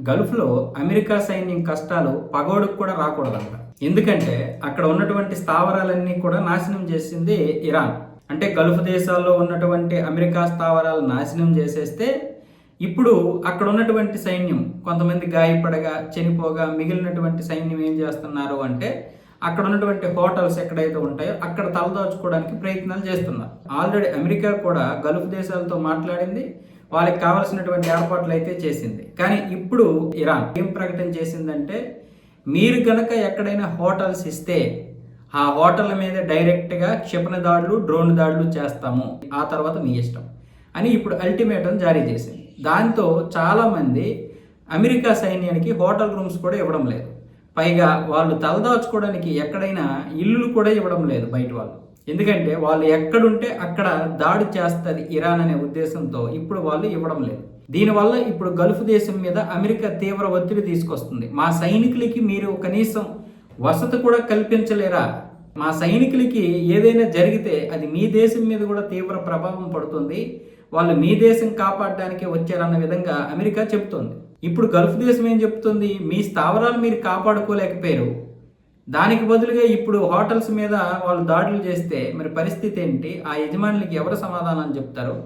గల్ఫ్‌లో America సైన్యం కష్టాలు పగోడికి కూడా రాకూడదంట. ఎందుకంటే అక్కడ ఉన్నటువంటి స్థావరాలన్నీ కూడా నాశనం చేసింది ఇరాన్. అంటే గల్ఫ్ దేశాల్లో ఉన్నటువంటి అమెరికా స్థావరాలు నాశనం చేసేస్తే ఇప్పుడు అక్కడ ఉన్నటువంటి సైన్యం కొంతమంది గాయపడగా చనిపోగా మిగిలినటువంటి సైన్యం ఏం చేస్తున్నారు అంటే అక్కడ ఉన్నటువంటి హోటల్స్ ఎక్కడైతే ఉంటాయో అక్కడ తలదాచుకోవడానికి ప్రయత్నాలు చేస్తున్నారు. ఆల్రెడీ అమెరికా కూడా గల్ఫ్ దేశాలతో మాట్లాడింది, వాళ్ళకి కావాల్సినటువంటి ఏర్పాట్లు అయితే చేసింది. కానీ ఇప్పుడు ఇరాన్ ఏం ప్రకటన చేసిందంటే మీరు గనక ఎక్కడైనా హోటల్స్ ఇస్తే ఆ హోటళ్ళ మీద డైరెక్ట్గా క్షిపణి దాడులు డ్రోన్ దాడులు చేస్తాము, ఆ తర్వాత మీ ఇష్టం అని ఇప్పుడు అల్టిమేటం జారీ చేసింది. దాంతో చాలామంది అమెరికా సైన్యానికి హోటల్ రూమ్స్ కూడా ఇవ్వడం లేదు. పైగా వాళ్ళు తలదాచుకోవడానికి ఎక్కడైనా ఇల్లులు కూడా ఇవ్వడం లేదు బయట వాళ్ళు. ఎందుకంటే వాళ్ళు ఎక్కడుంటే అక్కడ దాడి చేస్తుంది ఇరాన్ అనే ఉద్దేశంతో ఇప్పుడు వాళ్ళు ఇవ్వడం లేదు. దీనివల్ల ఇప్పుడు గల్ఫ్ దేశం మీద అమెరికా తీవ్ర ఒత్తిడి తీసుకొస్తుంది. మా సైనికులకి మీరు కనీసం వసతి కూడా కల్పించలేరా? మా సైనికులకి ఏదైనా జరిగితే అది మీ దేశం మీద కూడా తీవ్ర ప్రభావం పడుతుంది, వాళ్ళు మీ దేశం కాపాడడానికే వచ్చారన్న విధంగా అమెరికా చెప్తోంది. ఇప్పుడు గల్ఫ్ దేశం ఏం చెప్తుంది, మీ స్థావరాలు మీరు కాపాడుకోలేకపోయారు, దానికి బదులుగా ఇప్పుడు హోటల్స్ మీద వాళ్ళు దాడులు చేస్తే మరి పరిస్థితి ఏంటి? ఆ యజమానులకి ఎవరు సమాధానం చెప్తారు?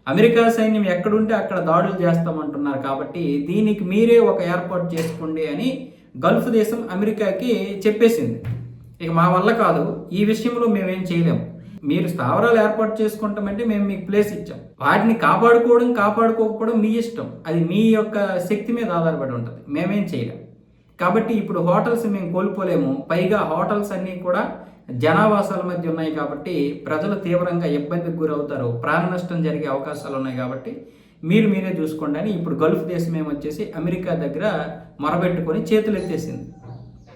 అమెరికా సైన్యం ఎక్కడుంటే అక్కడ దాడులు చేస్తామంటున్నారు కాబట్టి దీనికి మీరే ఒక ఏర్పాటు చేసుకోండి అని గల్ఫ్ దేశం అమెరికాకి చెప్పేసింది. ఇక మా వల్ల కాదు, ఈ విషయంలో మేమేం చేయలేము, మీరు స్థావరాలు ఏర్పాటు చేసుకుంటామంటే మేము మీకు ప్లేస్ ఇచ్చాం, వాటిని కాపాడుకోకపోవడం మీ ఇష్టం, అది మీ యొక్క శక్తి మీద ఆధారపడి ఉంటుంది, మేమేం చేయలేం. కాబట్టి ఇప్పుడు హోటల్స్ మేము కోల్పోలేము, పైగా హోటల్స్ అన్నీ కూడా జనావాసాల మధ్య ఉన్నాయి కాబట్టి ప్రజలు తీవ్రంగా ఇబ్బందికి గురవుతారు, ప్రాణ నష్టం జరిగే అవకాశాలు ఉన్నాయి కాబట్టి మీరే చూసుకోండి అని ఇప్పుడు గల్ఫ్ దేశం ఏమొచ్చేసి అమెరికా దగ్గర మొరబెట్టుకొని చేతులు ఎత్తేసింది.